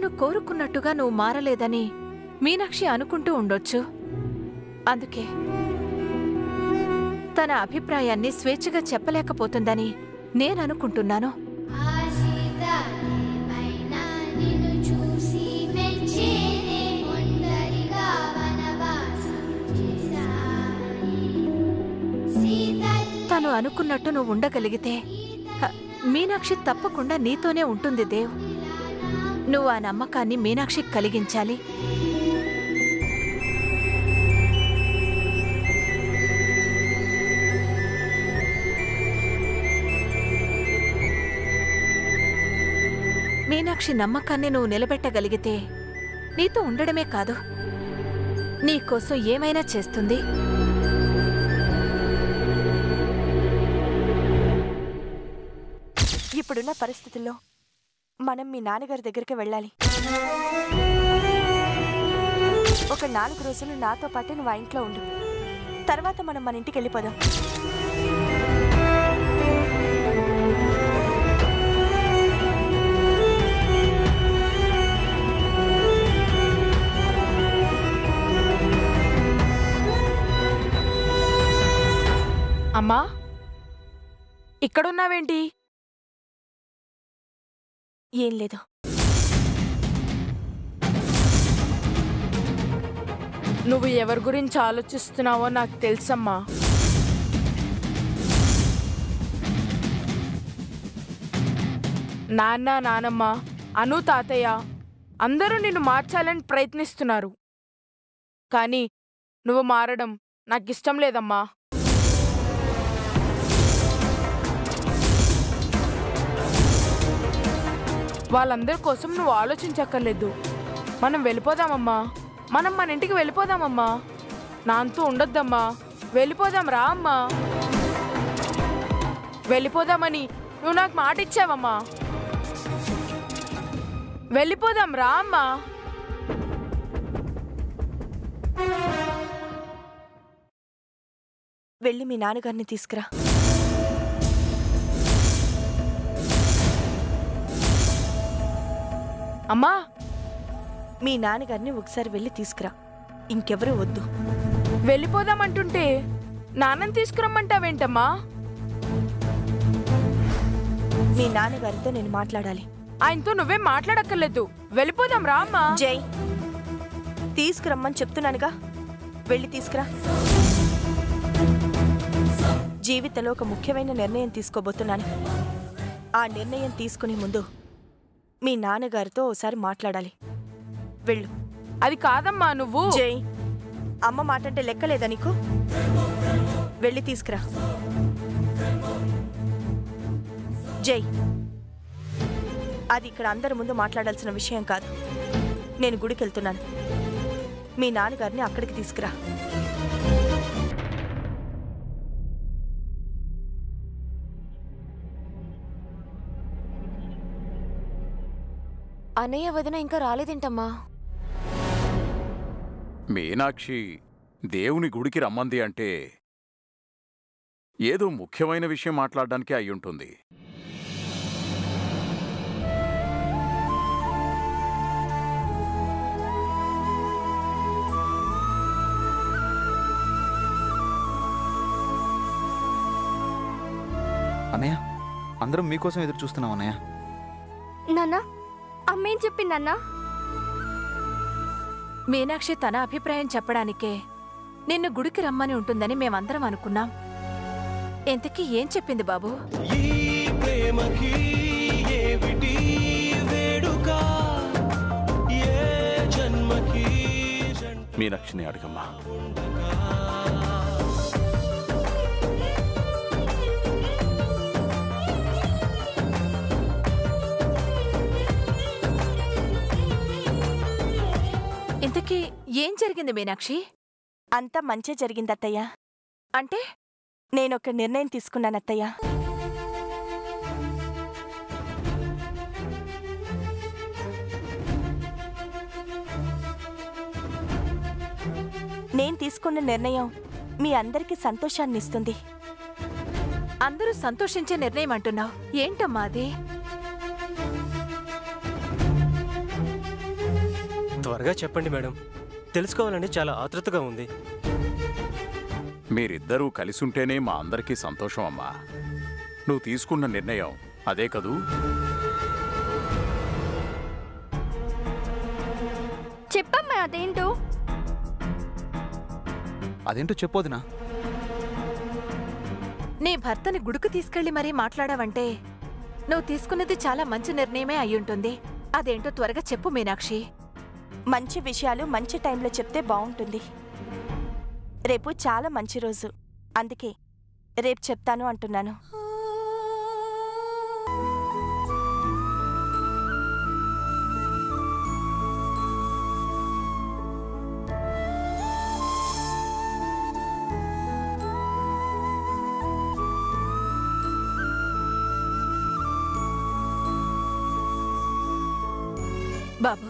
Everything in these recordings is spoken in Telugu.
తను కోరుకున్నట్టుగా నువ్వు మారలేదని మీనాక్షి అనుకుంటూ ఉండొచ్చు. అందుకే తన అభిప్రాయాన్ని స్వేచ్ఛగా చెప్పలేకపోతుందని నేననుకుంటున్నాను. తను అనుకున్నట్టు నువ్వు ఉండగలిగితే మీనాక్షి తప్పకుండా నీతోనే ఉంటుంది దేవ్. నువ్వు ఆ నమ్మకాన్ని మీనాక్షికి కలిగించాలి. మీనాక్షి నమ్మకాన్ని నువ్వు నిలబెట్టగలిగితే నీతో ఉండడమే కాదు, నీకోసం ఏమైనా చేస్తుంది. ఇప్పుడున్న పరిస్థితుల్లో మనం మీ నాన్నగారి దగ్గరికి వెళ్ళాలి. ఒక 4 రోజులు నాతో పాటు నువ్వు ఆ ఇంట్లో ఉండు. తర్వాత మనం మన ఇంటికి వెళ్ళిపోదాం. అమ్మా, ఇక్కడున్నావేంటి? ఏం లేదు. నువ్వు ఎవరి గురించి ఆలోచిస్తున్నావో నాకు తెలుసమ్మా. నాన్న, నానమ్మ, అను, తాతయ్య అందరూ నిన్ను మార్చాలని ప్రయత్నిస్తున్నారు. కానీ నువ్వు మారడం నాకు ఇష్టం లేదమ్మా. వాళ్ళందరి కోసం నువ్వు ఆలోచించక్కర్లేదు. మనం వెళ్ళిపోదామమ్మా. మనం మన ఇంటికి వెళ్ళిపోదామమ్మా. నాతో ఉండొద్దమ్మా. వెళ్ళిపోదాం రా అమ్మా. వెళ్ళిపోదామని నువ్వు నాకు మాట ఇచ్చావమ్మా. వెళ్ళిపోదాం రా అమ్మా. వెళ్ళి మీ నాన్నగారిని తీసుకురా. అమ్మా, మీ నాన్నగారిని ఒకసారి వెళ్ళి తీసుకురా. ఇంకెవరూ వద్దు. వెళ్ళిపోదామంటుంటే నాన్నని తీసుకురమ్మంటావేంటమ్మా? మీ నాన్నగారితో నేను మాట్లాడాలి. ఆయనతో నువ్వేం మాట్లాడక్కర్లేదు. వెళ్ళిపోదాం రా అమ్మా. జై, తీసుకురమ్మని చెప్తున్నానుగా. వెళ్ళి తీసుకురా. జీవితంలో ఒక ముఖ్యమైన నిర్ణయం తీసుకోబోతున్నాను. ఆ నిర్ణయం తీసుకునే ముందు మీ నాన్నగారితో ఓసారి మాట్లాడాలి. వెళ్ళు. అది కాదమ్మా. నువ్వు జై, అమ్మ మాట అంటే లెక్కలేదా నీకు? వెళ్ళి తీసుకురా. జై, అది ఇక్కడ అందరి ముందు మాట్లాడాల్సిన విషయం కాదు. నేను గుడికి వెళ్తున్నాను. మీ నాన్నగారిని అక్కడికి తీసుకురా. అన్నయ్య వదిన ఇంకా రాలేదేంటమ్మా? మీనాక్షి దేవుని గుడికి రమ్మంది అంటే ఏదో ముఖ్యమైన విషయం మాట్లాడడానికే అయ్యుంటుంది. అన్నయ్య, అందరం మీకోసం ఎదురు చూస్తున్నాం అన్నయ్య. నాన్న, అమ్మేం చెప్పిందన్నా? మీనాక్షి తన అభిప్రాయం చెప్పడానికే నిన్ను గుడికి రమ్మని ఉంటుందని మేమందరం అనుకున్నాం. ఎంతకీ ఏం చెప్పింది బాబు? మీనాక్షిని అడగమ్మా. ఇంతకీ ఏం జరిగింది మీనాక్షి? అంతా మంచే జరిగింది అత్తయ్య. అంటే? నేనొక నిర్ణయం తీసుకున్నాను అత్తయ్య. నేను తీసుకున్న నిర్ణయం మీ అందరికీ సంతోషాన్నిస్తుంది. అందరూ సంతోషించే నిర్ణయం అంటున్నావు. ఏంటమ్మా అది? త్వరగా చెప్పండి మేడం, తెలుసుకోవాలని చాలా ఆతృతగా ఉంది. మీరిద్దరూ కలిసుంటేనే మా అందరికీ సంతోషం అమ్మా. నువ్వు తీసుకున్న నిర్ణయం అదే కదూ? చెప్పమ్మా అదేంటో. అదేంటో చెప్పొదినా. నీ భర్తని గుడికి తీసుకెళ్లి మరీ మాట్లాడావంటే నువ్వు తీసుకున్నది చాలా మంచి నిర్ణయమే అయ్యుంటుంది. అదేంటో త్వరగా చెప్పు మీనాక్షి. మంచి విషయాలు మంచి టైంలో చెప్తే బాగుంటుంది. రేపు చాలా మంచి రోజు, అందుకే రేపు చెప్తాను అంటున్నాను. బాబు,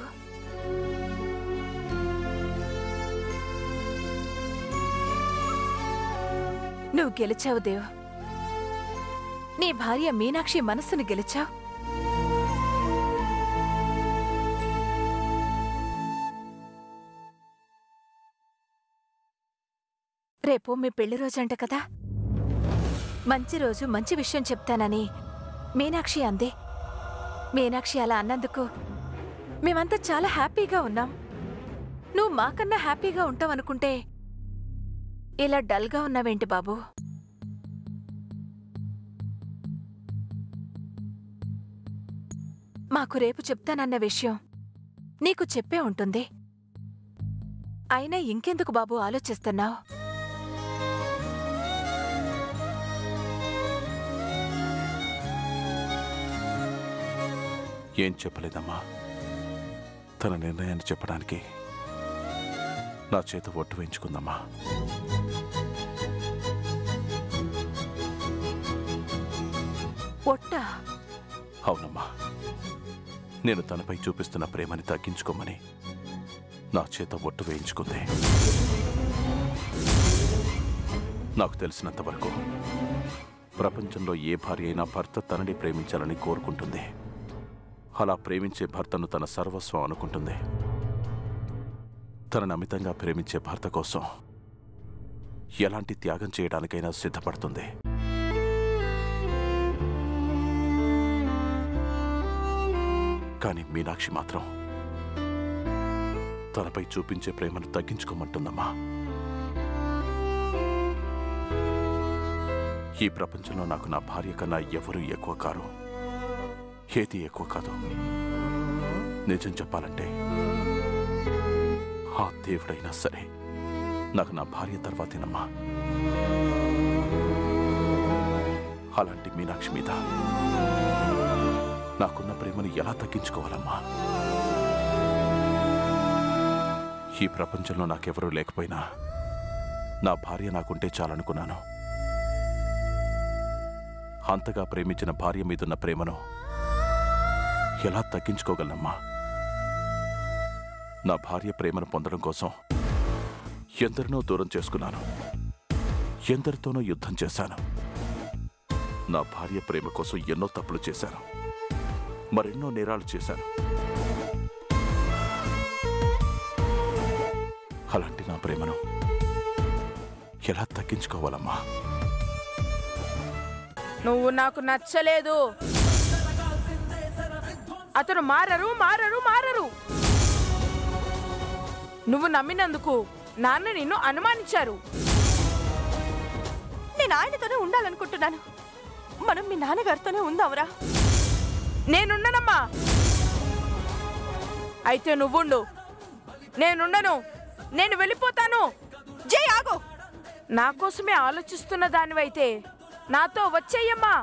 నువ్వు గెలిచావు దేవ్. నీ భార్య మీనాక్షి మనస్సును గెలిచావు. రేపు మీ పెళ్లి రోజంట కదా. మంచి రోజు మంచి విషయం చెప్తానని మీనాక్షి అంది. మీనాక్షి అలా అన్నందుకు మేమంతా చాలా హ్యాపీగా ఉన్నాం. నువ్వు మాకన్నా హ్యాపీగా ఉంటావనుకుంటే ఇలా డల్గా ఉన్నావేంటి బాబు? మాకు రేపు చెప్తానన్న విషయం నీకు చెప్పే ఉంటుంది. అయినా ఇంకెందుకు బాబు ఆలోచిస్తున్నావు? ఏం చెప్పలేదమ్మా. తన నిర్ణయాన్ని చెప్పడానికి నా చేత ఒట్టు వేయించుకుందమ్మా. ఒట్టా? అవునమ్మా. నేను తనపై చూపిస్తున్న ప్రేమని తగ్గించుకోమని నా చేత ఒట్టు వేయించుకుంది. నాకు తెలిసినంతవరకు ప్రపంచంలో ఏ భార్య అయినా భర్త తనని ప్రేమించాలని కోరుకుంటుంది. అలా ప్రేమించే భర్తను తన సర్వస్వం అనుకుంటుంది. తనను అమితంగా ప్రేమించే భర్త కోసం ఎలాంటి త్యాగం చేయడానికైనా సిద్ధపడుతుంది. కానీ మీనాక్షి మాత్రం తనపై చూపించే ప్రేమను తగ్గించుకోమంటుందమ్మా. ఈ ప్రపంచంలో నాకు నా భార్య కన్నా ఎవరూ ఎక్కువ కారు, ఏది ఎక్కువ కాదు. నిజం చెప్పాలంటే ఆ దేవుడైనా సరే నాకు నా భార్య తర్వాతేనమ్మా. అలాంటి మీనాక్షి మీద నాకున్న ప్రేమను ఎలా తగ్గించుకోవాలమ్మా? ఈ ప్రపంచంలో నాకెవరూ లేకపోయినా నా భార్య నాకుంటే చాలనుకున్నాను. అంతగా ప్రేమించిన భార్య మీదున్న ప్రేమను ఎలా తగ్గించుకోగలనమ్మా? నా భార్య ప్రేమను పొందడం కోసం ఎందరినో దూరం చేసుకున్నాను, ఎందరితోనో యుద్ధం చేశాను. నా భార్య ప్రేమ కోసం ఎన్నో తప్పులు చేశాను, మరెన్నో నేరాలు చేశాను. అలాంటి నా ప్రేమను ఎలా తగ్గించుకోవాలమ్మా? నువ్వు నాకు నచ్చలేదు. అతను మారరు మారరు మారరు. నువ్వు నమ్మినందుకు నాన్న నిన్ను అనుమానించారు. నేను ఆయనతోనే ఉండాలనుకుంటున్నాను. మనం మీ నాన్నగారితోనే ఉందాంరా. నేనుండనమ్మా. అయితే నువ్వుండు. నేనుండను. నేను వెళ్ళిపోతాను. జై ఆగు. నా కోసమే ఆలోచిస్తున్న దానివైతే నాతో వచ్చేయమ్మా.